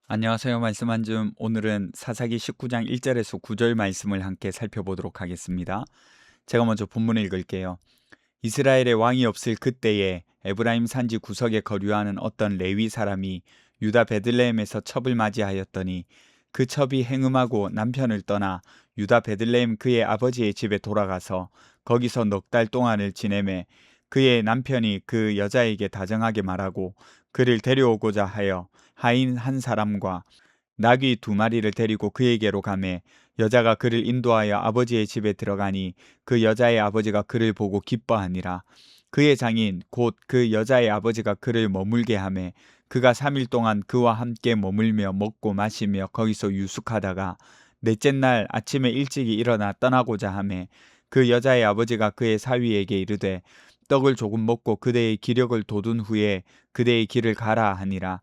안녕하세요. 말씀 한 줌. 오늘은 사사기 19장 1절에서 9절 말씀을 함께 살펴보도록 하겠습니다. 제가 먼저 본문을 읽을게요. 이스라엘의 왕이 없을 그때에 에브라임 산지 구석에 거류하는 어떤 레위 사람이 유다 베들레헴에서 첩을 맞이하였더니 그 첩이 행음하고 남편을 떠나 유다 베들레헴 그의 아버지의 집에 돌아가서 거기서 넉 달 동안을 지내매 그의 남편이 그 여자에게 다정하게 말하고 그를 데려오고자 하여 하인 한 사람과 나귀 두 마리를 데리고 그에게로 가매 여자가 그를 인도하여 아버지의 집에 들어가니 그 여자의 아버지가 그를 보고 기뻐하니라. 그의 장인 곧 그 여자의 아버지가 그를 머물게 하매 그가 3일 동안 그와 함께 머물며 먹고 마시며 거기서 유숙하다가 넷째 날 아침에 일찍이 일어나 떠나고자 하매 그 여자의 아버지가 그의 사위에게 이르되 떡을 조금 먹고 그대의 기력을 돋운 후에 그대의 길을 가라 하니라.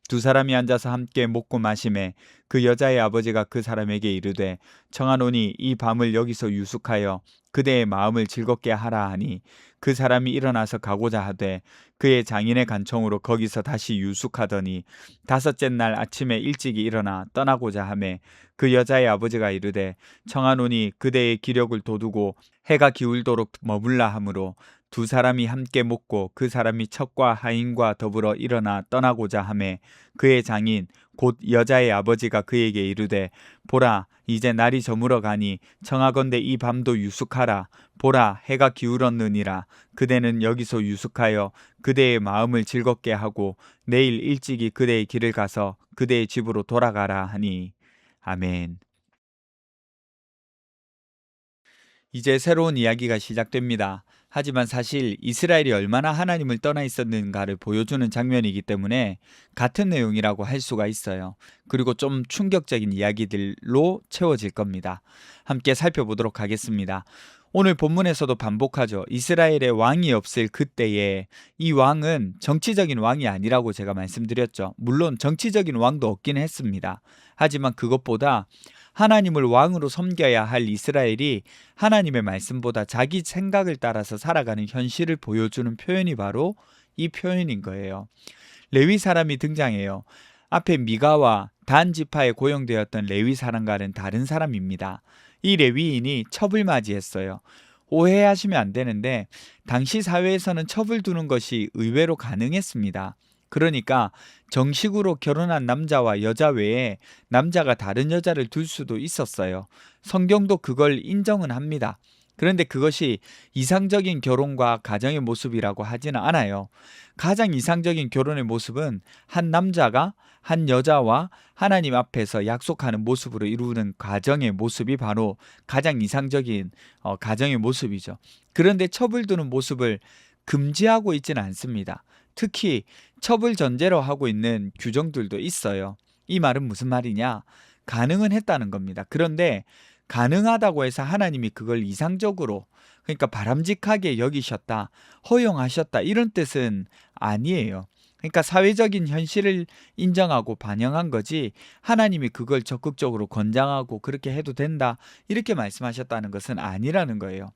두 사람이 앉아서 함께 먹고 마시매 그 여자의 아버지가 그 사람에게 이르되 청하노니 이 밤을 여기서 유숙하여 그대의 마음을 즐겁게 하라 하니 그 사람이 일어나서 가고자 하되 그의 장인의 간청으로 거기서 다시 유숙하더니 다섯째 날 아침에 일찍이 일어나 떠나고자 하매 그 여자의 아버지가 이르되 청하노니 그대의 기력을 돋우고 해가 기울도록 머물라 하므로 두 사람이 함께 먹고 그 사람이 첩과 하인과 더불어 일어나 떠나고자 하매 그의 장인 곧 여자의 아버지가 그에게 이르되 보라 이제 날이 저물어 가니 청하건대 이 밤도 유숙하라. 보라 해가 기울었느니라. 그대는 여기서 유숙하여 그대의 마음을 즐겁게 하고 내일 일찍이 그대의 길을 가서 그대의 집으로 돌아가라 하니. 아멘. 이제 새로운 이야기가 시작됩니다. 하지만 사실 이스라엘이 얼마나 하나님을 떠나 있었는가를 보여주는 장면이기 때문에 같은 내용이라고 할 수가 있어요. 그리고 좀 충격적인 이야기들로 채워질 겁니다. 함께 살펴보도록 하겠습니다. 오늘 본문에서도 반복하죠. 이스라엘의 왕이 없을 그때에 이 왕은 정치적인 왕이 아니라고 제가 말씀드렸죠. 물론 정치적인 왕도 없긴 했습니다. 하지만 그것보다 하나님을 왕으로 섬겨야 할 이스라엘이 하나님의 말씀보다 자기 생각을 따라서 살아가는 현실을 보여주는 표현이 바로 이 표현인 거예요. 레위 사람이 등장해요. 앞에 미가와 단 지파에 고용되었던 레위 사람과는 다른 사람입니다. 이 레위인이 첩을 맞이했어요. 오해하시면 안 되는데 당시 사회에서는 첩을 두는 것이 의외로 가능했습니다. 그러니까 정식으로 결혼한 남자와 여자 외에 남자가 다른 여자를 둘 수도 있었어요. 성경도 그걸 인정은 합니다. 그런데 그것이 이상적인 결혼과 가정의 모습이라고 하지는 않아요. 가장 이상적인 결혼의 모습은 한 남자가 한 여자와 하나님 앞에서 약속하는 모습으로 이루는 가정의 모습이 바로 가장 이상적인 가정의 모습이죠. 그런데 첩을 두는 모습을 금지하고 있지는 않습니다. 특히 첩을 전제로 하고 있는 규정들도 있어요. 이 말은 무슨 말이냐? 가능은 했다는 겁니다. 그런데 가능하다고 해서 하나님이 그걸 이상적으로, 그러니까 바람직하게 여기셨다, 허용하셨다, 이런 뜻은 아니에요. 그러니까 사회적인 현실을 인정하고 반영한 거지 하나님이 그걸 적극적으로 권장하고 그렇게 해도 된다 이렇게 말씀하셨다는 것은 아니라는 거예요.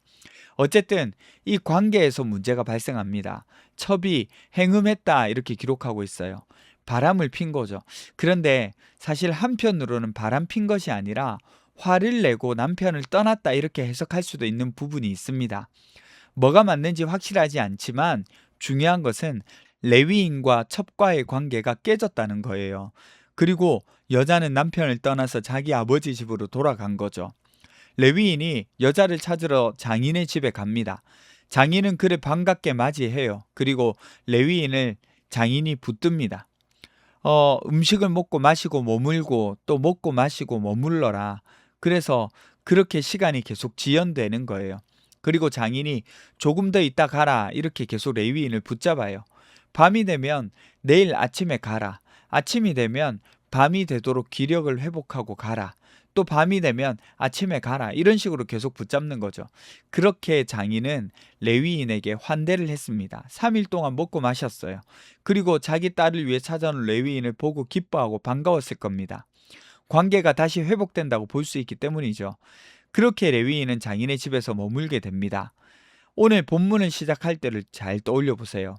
어쨌든 이 관계에서 문제가 발생합니다. 첩이 행음했다 이렇게 기록하고 있어요. 바람을 핀 거죠. 그런데 사실 한편으로는 바람 핀 것이 아니라 화를 내고 남편을 떠났다 이렇게 해석할 수도 있는 부분이 있습니다. 뭐가 맞는지 확실하지 않지만 중요한 것은 레위인과 첩과의 관계가 깨졌다는 거예요. 그리고 여자는 남편을 떠나서 자기 아버지 집으로 돌아간 거죠. 레위인이 여자를 찾으러 장인의 집에 갑니다. 장인은 그를 반갑게 맞이해요. 그리고 레위인을 장인이 붙듭니다. 음식을 먹고 마시고 머물고 또 먹고 마시고 머물러라. 그래서 그렇게 시간이 계속 지연되는 거예요. 그리고 장인이 조금 더 있다 가라 이렇게 계속 레위인을 붙잡아요. 밤이 되면 내일 아침에 가라. 아침이 되면 밤이 되도록 기력을 회복하고 가라. 또 밤이 되면 아침에 가라. 이런 식으로 계속 붙잡는 거죠. 그렇게 장인은 레위인에게 환대를 했습니다. 3일 동안 먹고 마셨어요. 그리고 자기 딸을 위해 찾아온 레위인을 보고 기뻐하고 반가웠을 겁니다. 관계가 다시 회복된다고 볼 수 있기 때문이죠. 그렇게 레위인은 장인의 집에서 머물게 됩니다. 오늘 본문을 시작할 때를 잘 떠올려 보세요.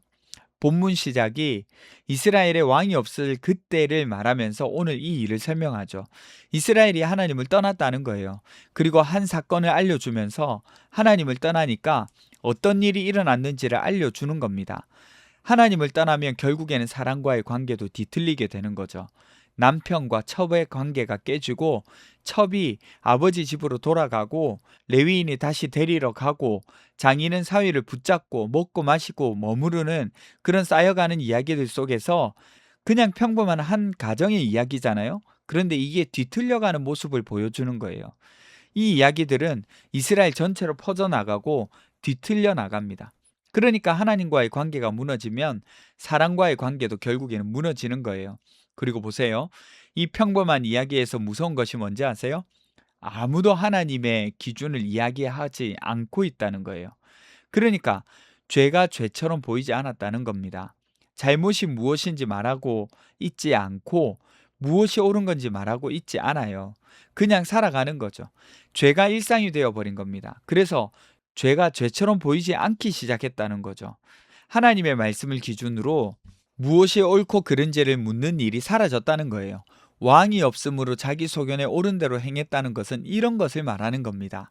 본문 시작이 이스라엘에 왕이 없을 그때를 말하면서 오늘 이 일을 설명하죠. 이스라엘이 하나님을 떠났다는 거예요. 그리고 한 사건을 알려주면서 하나님을 떠나니까 어떤 일이 일어났는지를 알려주는 겁니다. 하나님을 떠나면 결국에는 사람과의 관계도 뒤틀리게 되는 거죠. 남편과 첩의 관계가 깨지고 첩이 아버지 집으로 돌아가고 레위인이 다시 데리러 가고 장인은 사위를 붙잡고 먹고 마시고 머무르는 그런 쌓여가는 이야기들 속에서 그냥 평범한 한 가정의 이야기잖아요. 그런데 이게 뒤틀려가는 모습을 보여주는 거예요. 이 이야기들은 이스라엘 전체로 퍼져나가고 뒤틀려 나갑니다. 그러니까 하나님과의 관계가 무너지면 사람과의 관계도 결국에는 무너지는 거예요. 그리고 보세요. 이 평범한 이야기에서 무서운 것이 뭔지 아세요? 아무도 하나님의 기준을 이야기하지 않고 있다는 거예요. 그러니까 죄가 죄처럼 보이지 않았다는 겁니다. 잘못이 무엇인지 말하고 있지 않고 무엇이 옳은 건지 말하고 있지 않아요. 그냥 살아가는 거죠. 죄가 일상이 되어 버린 겁니다. 그래서 죄가 죄처럼 보이지 않기 시작했다는 거죠. 하나님의 말씀을 기준으로 무엇이 옳고 그른지를 묻는 일이 사라졌다는 거예요. 왕이 없으므로 자기 소견에 옳은 대로 행했다는 것은 이런 것을 말하는 겁니다.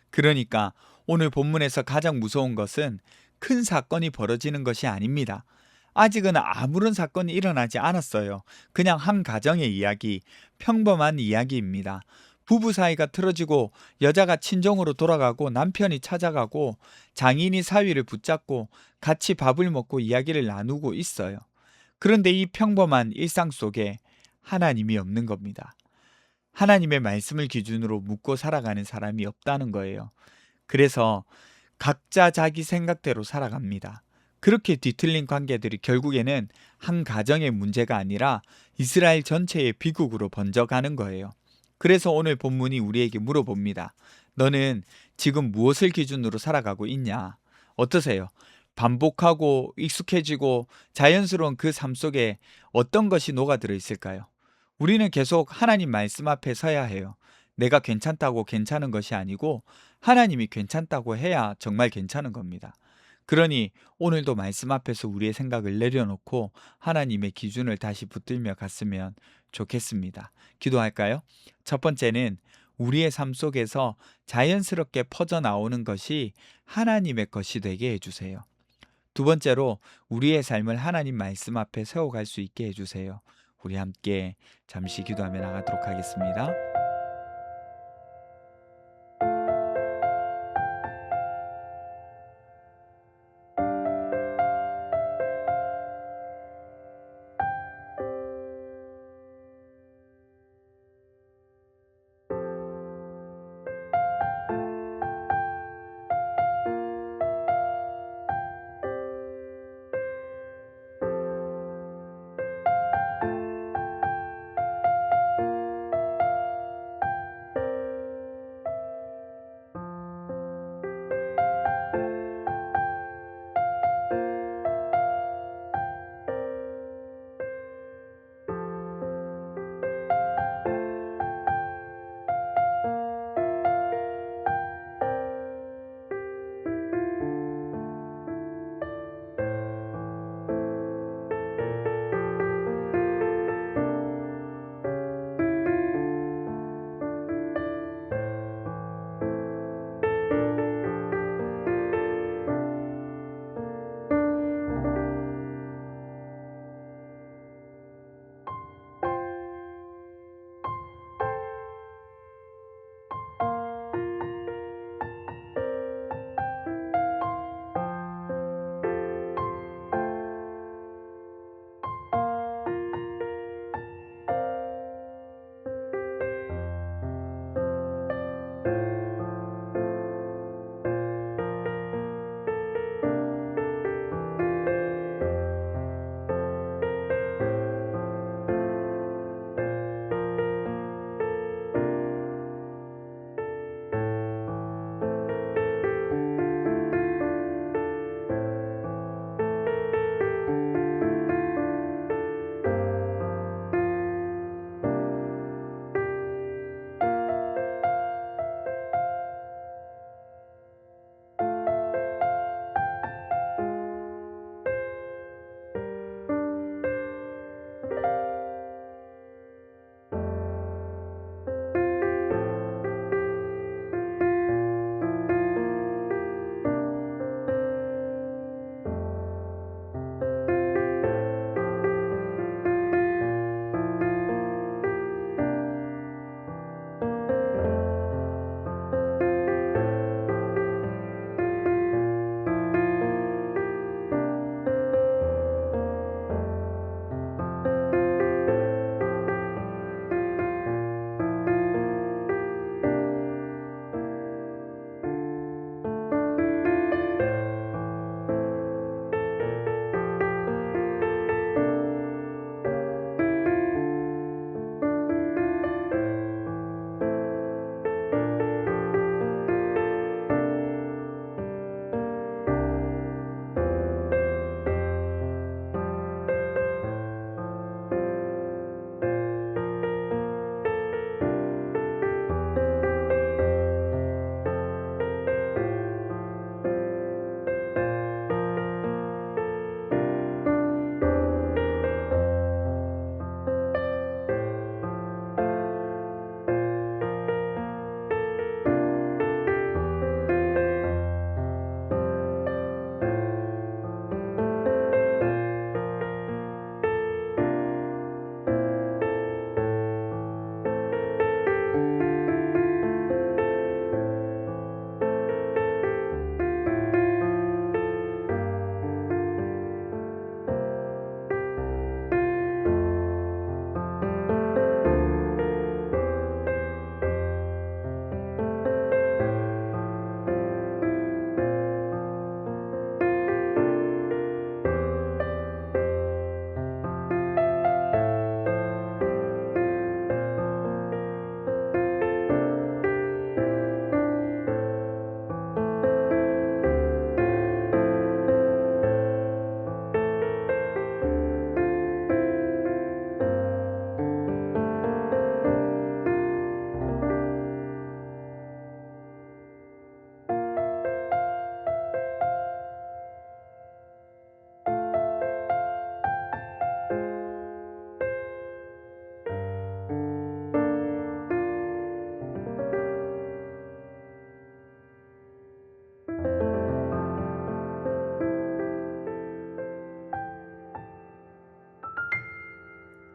그러니까 오늘 본문에서 가장 무서운 것은 큰 사건이 벌어지는 것이 아닙니다. 아직은 아무런 사건이 일어나지 않았어요. 그냥 한 가정의 이야기, 평범한 이야기입니다. 부부 사이가 틀어지고 여자가 친정으로 돌아가고 남편이 찾아가고 장인이 사위를 붙잡고 같이 밥을 먹고 이야기를 나누고 있어요. 그런데 이 평범한 일상 속에 하나님이 없는 겁니다. 하나님의 말씀을 기준으로 묻고 살아가는 사람이 없다는 거예요. 그래서 각자 자기 생각대로 살아갑니다. 그렇게 뒤틀린 관계들이 결국에는 한 가정의 문제가 아니라 이스라엘 전체의 비극으로 번져가는 거예요. 그래서 오늘 본문이 우리에게 물어봅니다. 너는 지금 무엇을 기준으로 살아가고 있냐? 어떠세요? 반복하고 익숙해지고 자연스러운 그 삶 속에 어떤 것이 녹아들어 있을까요? 우리는 계속 하나님 말씀 앞에 서야 해요. 내가 괜찮다고 괜찮은 것이 아니고 하나님이 괜찮다고 해야 정말 괜찮은 겁니다. 그러니 오늘도 말씀 앞에서 우리의 생각을 내려놓고 하나님의 기준을 다시 붙들며 갔으면 좋겠습니다. 기도할까요? 첫 번째는 우리의 삶 속에서 자연스럽게 퍼져나오는 것이 하나님의 것이 되게 해주세요. 두 번째로 우리의 삶을 하나님 말씀 앞에 세워갈 수 있게 해주세요. 우리 함께 잠시 기도하며 나가도록 하겠습니다.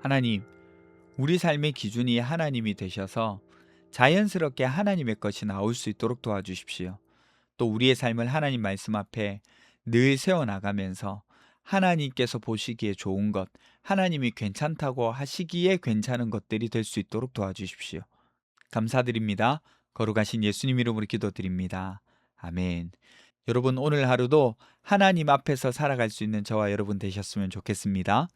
하나님, 우리 삶의 기준이 하나님이 되셔서 자연스럽게 하나님의 것이 나올 수 있도록 도와주십시오. 또 우리의 삶을 하나님 말씀 앞에 늘 세워나가면서 하나님께서 보시기에 좋은 것, 하나님이 괜찮다고 하시기에 괜찮은 것들이 될 수 있도록 도와주십시오. 감사드립니다. 거룩하신 예수님 이름으로 기도드립니다. 아멘. 여러분, 오늘 하루도 하나님 앞에서 살아갈 수 있는 저와 여러분 되셨으면 좋겠습니다.